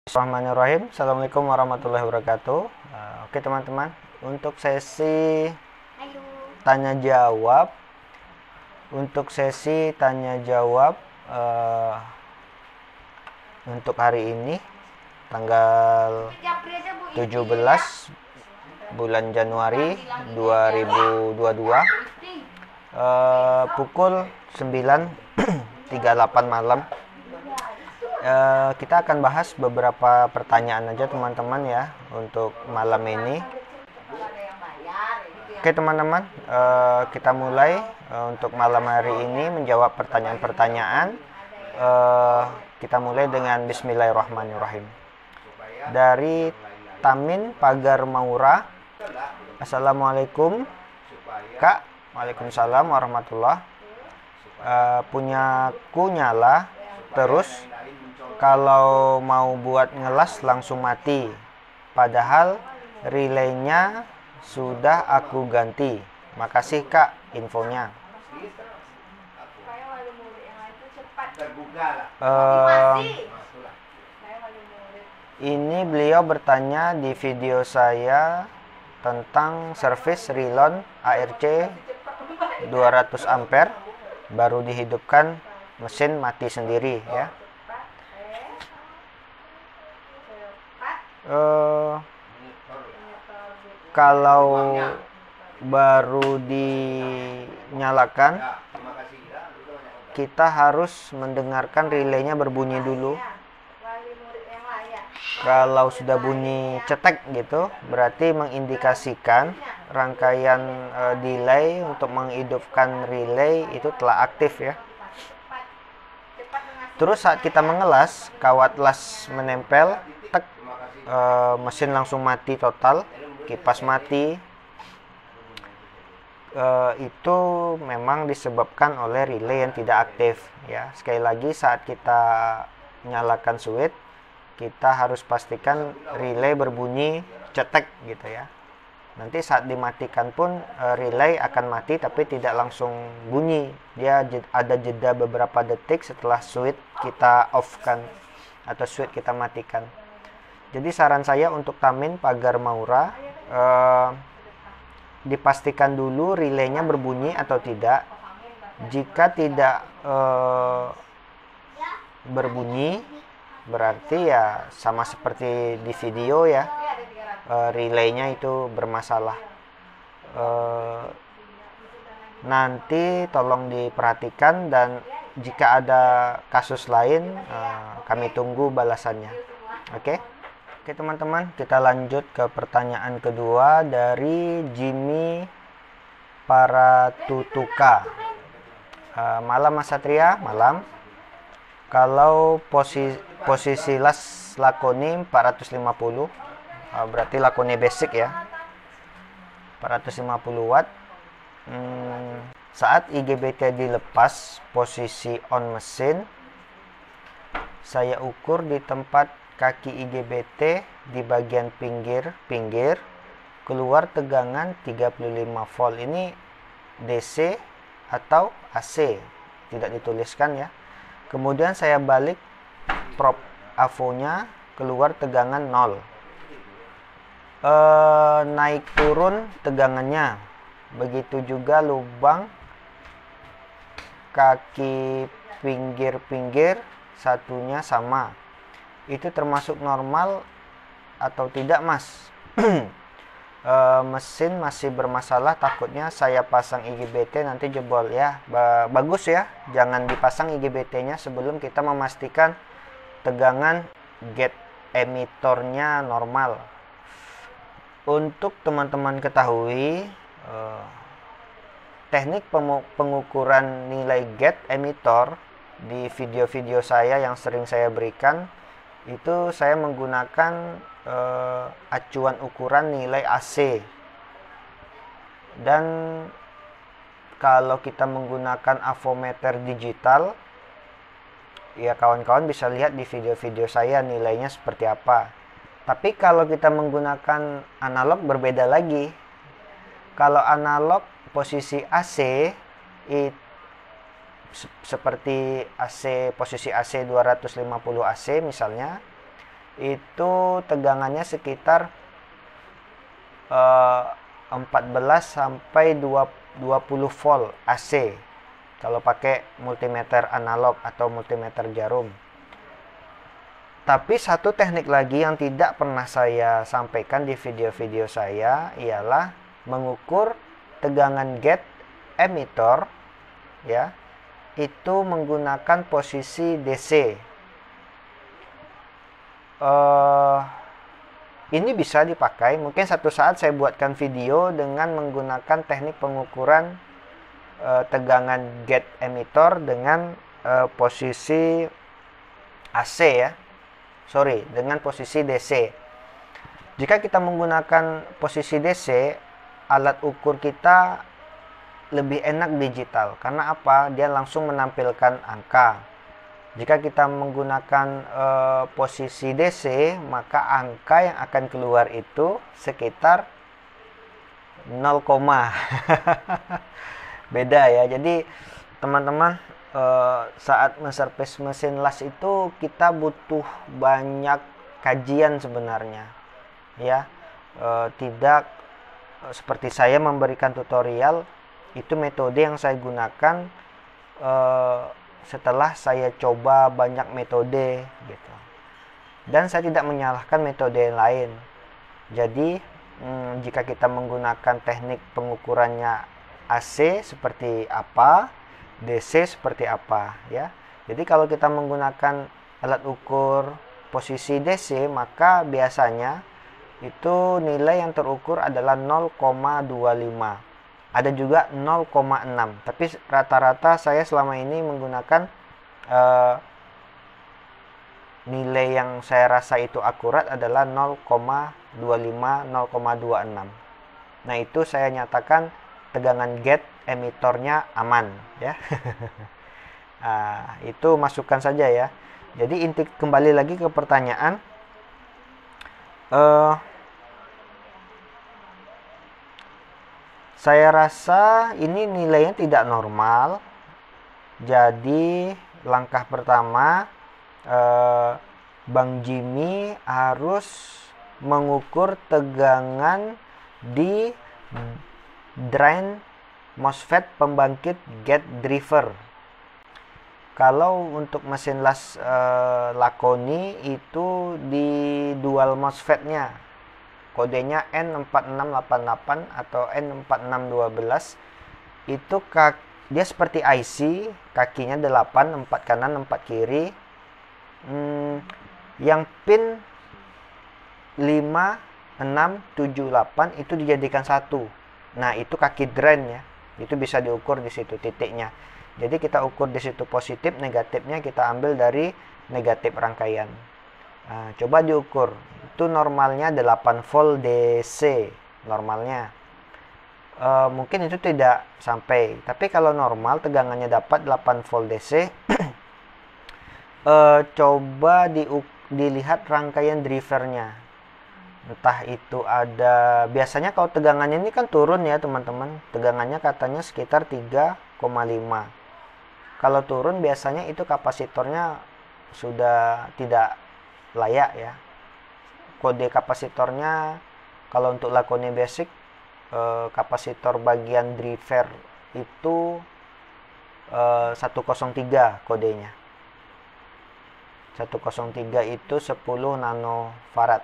Bismillahirrahmanirrahim. Assalamualaikum warahmatullahi wabarakatuh. Oke teman-teman, untuk sesi tanya jawab, untuk hari ini tanggal 17 bulan Januari 2022 pukul 9.38 malam. Kita akan bahas beberapa pertanyaan aja teman-teman ya untuk malam ini. Oke teman-teman, kita mulai untuk malam hari ini menjawab pertanyaan-pertanyaan. Kita mulai dengan Bismillahirrahmanirrahim. Dari Tamin Pagar Maura. Assalamualaikum Kak. Waalaikumsalam warahmatullah. Punyaku nyala terus kalau mau buat ngelas langsung mati, padahal relaynya sudah aku ganti. Makasih Kak infonya. Ini beliau bertanya di video saya tentang servis Rilon ARC 200 ampere baru dihidupkan mesin mati sendiri ya. Kalau baru dinyalakan, kita harus mendengarkan relaynya berbunyi dulu. Kalau sudah bunyi cetek gitu, berarti mengindikasikan rangkaian delay untuk menghidupkan relay itu telah aktif ya. Terus saat kita mengelas, kawat las menempel, mesin langsung mati total, kipas mati. Itu memang disebabkan oleh relay yang tidak aktif ya. Sekali lagi, saat kita nyalakan switch, kita harus pastikan relay berbunyi cetek gitu ya. Nanti saat dimatikan pun relay akan mati tapi tidak langsung bunyi. Dia ada jeda beberapa detik setelah switch kita off-kan atau switch kita matikan. Jadi saran saya untuk Tamin Pagar Maura, dipastikan dulu relaynya berbunyi atau tidak. Jika tidak berbunyi, berarti ya sama seperti di video ya, relaynya itu bermasalah. Nanti tolong diperhatikan, dan jika ada kasus lain kami tunggu balasannya. Oke teman-teman, kita lanjut ke pertanyaan kedua dari Jimmy Paratutuka. Malam Mas Satria, malam. Kalau posisi las lakoni 450, berarti lakoni basic ya, 450 watt. Saat IGBT dilepas posisi on mesin, saya ukur di tempat kaki IGBT di bagian pinggir keluar tegangan 35 volt. Ini DC atau AC, tidak dituliskan ya. Kemudian saya balik probe AVO-nya, keluar tegangan 0. Naik turun tegangannya. Begitu juga lubang kaki pinggir satunya sama. Itu termasuk normal atau tidak Mas? Mesin masih bermasalah, takutnya saya pasang IGBT nanti jebol ya. Bagus ya, jangan dipasang IGBT-nya sebelum kita memastikan tegangan gate emitornya normal. Untuk teman-teman ketahui, teknik pengukuran nilai gate emitor di video-video saya yang sering saya berikan, itu saya menggunakan acuan ukuran nilai AC. Dan kalau kita menggunakan avometer digital, ya kawan-kawan bisa lihat di video-video saya nilainya seperti apa. Tapi kalau kita menggunakan analog berbeda lagi. Kalau analog posisi AC seperti AC, posisi AC 250 AC misalnya, itu tegangannya sekitar 14 sampai 20 volt AC kalau pakai multimeter analog atau multimeter jarum. Tapi satu teknik lagi yang tidak pernah saya sampaikan di video-video saya ialah mengukur tegangan gate emitter ya, itu menggunakan posisi DC. Ini bisa dipakai, mungkin satu saat saya buatkan video dengan menggunakan teknik pengukuran tegangan gate emitter dengan posisi AC ya. Dengan posisi DC. Jika kita menggunakan posisi DC, alat ukur kita lebih enak digital. Karena apa? Dia langsung menampilkan angka. Jika kita menggunakan posisi DC, maka angka yang akan keluar itu sekitar 0, beda ya. Jadi teman-teman, saat menservis mesin las itu kita butuh banyak kajian sebenarnya ya. Tidak seperti saya memberikan tutorial, itu metode yang saya gunakan setelah saya coba banyak metode gitu, dan saya tidak menyalahkan metode yang lain. Jadi jika kita menggunakan teknik pengukurannya AC seperti apa, DC seperti apa ya. Jadi kalau kita menggunakan alat ukur posisi DC, maka biasanya itu nilai yang terukur adalah 0,25. Ada juga 0,6. Tapi rata-rata saya selama ini menggunakan nilai yang saya rasa itu akurat adalah 0,25, 0,26. Nah, itu saya nyatakan tegangan gate emitornya aman ya. Itu masukan saja ya. Jadi kembali lagi ke pertanyaan, saya rasa ini nilainya tidak normal. Jadi langkah pertama, Bang Jimmy harus mengukur tegangan di drain MOSFET pembangkit gate driver. Kalau untuk mesin las Lakoni itu di dual MOSFET-nya, kodenya N4688 atau N4612, itu dia seperti IC, kakinya 8, 4 kanan 4 kiri. Yang pin 5, 6, 7, 8 itu dijadikan satu. Nah, itu kaki drain ya. Itu bisa diukur di situ titiknya. Jadi kita ukur di situ positif, negatifnya kita ambil dari negatif rangkaian. Coba diukur. Itu normalnya 8 volt DC normalnya. Mungkin itu tidak sampai. Tapi kalau normal tegangannya dapat 8 volt DC, coba dilihat rangkaian drivernya. Entah itu ada, biasanya kalau tegangannya ini kan turun ya teman-teman, tegangannya katanya sekitar 3,5. Kalau turun biasanya itu kapasitornya sudah tidak layak ya. Kode kapasitornya kalau untuk Lakoni Basic, kapasitor bagian driver itu 103 kodenya. 103 itu 10 nanofarad.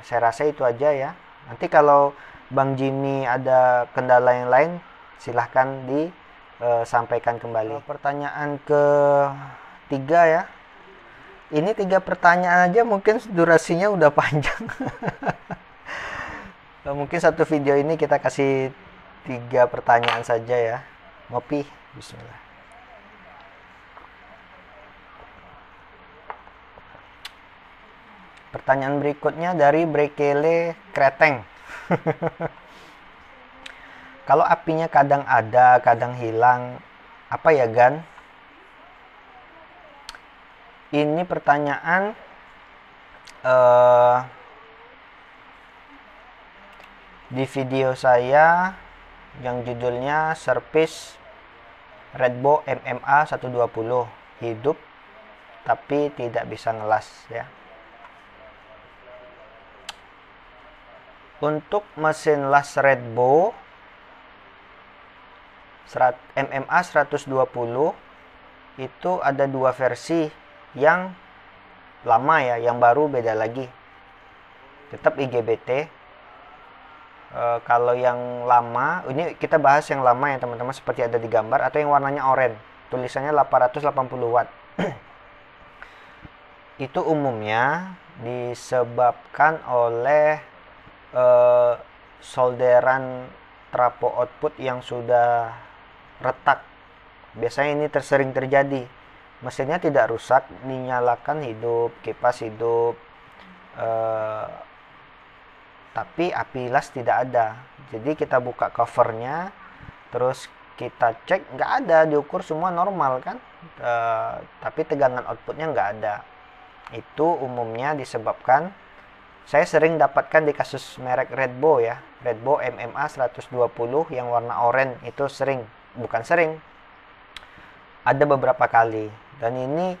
Saya rasa itu aja ya. Nanti kalau Bang Jimmy ada kendala yang lain, silahkan disampaikan kembali. Pertanyaan ketiga ya. Ini 3 pertanyaan aja mungkin durasinya udah panjang. Mungkin satu video ini kita kasih 3 pertanyaan saja ya. Ngopi, bismillah. Pertanyaan berikutnya dari Brekele Kreteng. Kalau apinya kadang ada, kadang hilang, apa ya Gan? Ini pertanyaan di video saya yang judulnya Service Redbo MMA 120 hidup tapi tidak bisa ngelas ya. Untuk mesin las Redbo MMA 120 itu ada dua versi, yang lama ya, yang baru beda lagi, tetap IGBT. Kalau yang lama, ini kita bahas yang lama ya teman-teman, seperti ada di gambar, atau yang warnanya oranye, tulisannya 880 watt. Itu umumnya disebabkan oleh solderan trafo output yang sudah retak. Biasanya ini sering terjadi. Mesinnya tidak rusak, dinyalakan hidup, kipas hidup, tapi api las tidak ada. Jadi kita buka covernya, terus kita cek, nggak ada, diukur semua normal kan, tapi tegangan outputnya nggak ada. Itu umumnya disebabkan, saya sering dapatkan di kasus merek Redbo ya, Redbo MMA 120 yang warna oranye, itu sering, bukan sering, ada beberapa kali. Dan ini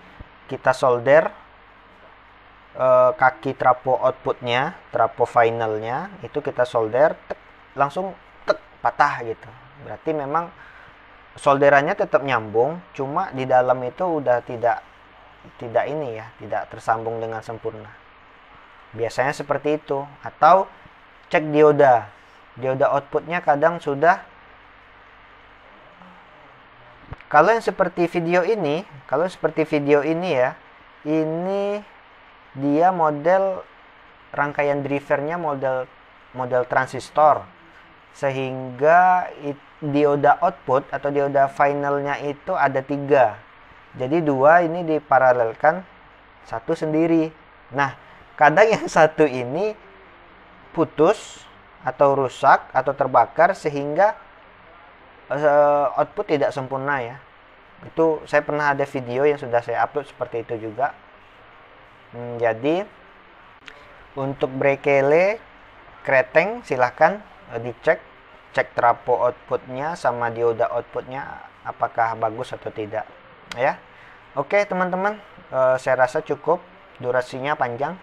kita solder kaki trafo outputnya, trafo finalnya, itu kita solder, langsung patah gitu. Berarti memang solderannya tetap nyambung, cuma di dalam itu udah tidak ini ya, tidak tersambung dengan sempurna. Biasanya seperti itu. Atau cek dioda outputnya kadang sudah, kalau yang seperti video ini ya, ini dia model rangkaian drivernya model transistor, sehingga dioda output atau dioda finalnya itu ada 3. Jadi 2 ini diparalelkan, 1 sendiri. Nah, kadang yang 1 ini putus atau rusak atau terbakar sehingga output tidak sempurna ya. Itu saya pernah ada video yang sudah saya upload seperti itu juga. Jadi untuk brekele kreteng silahkan dicek, cek trafo outputnya sama dioda outputnya apakah bagus atau tidak ya. Oke teman-teman, saya rasa cukup, durasinya panjang.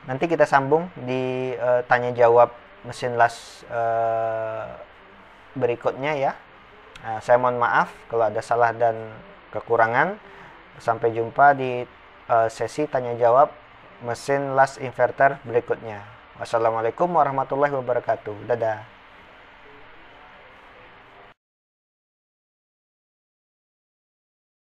Nanti kita sambung di tanya jawab mesin las berikutnya ya. Saya mohon maaf kalau ada salah dan kekurangan. Sampai jumpa di sesi tanya jawab mesin las inverter berikutnya. Wassalamualaikum warahmatullahi wabarakatuh. Dadah.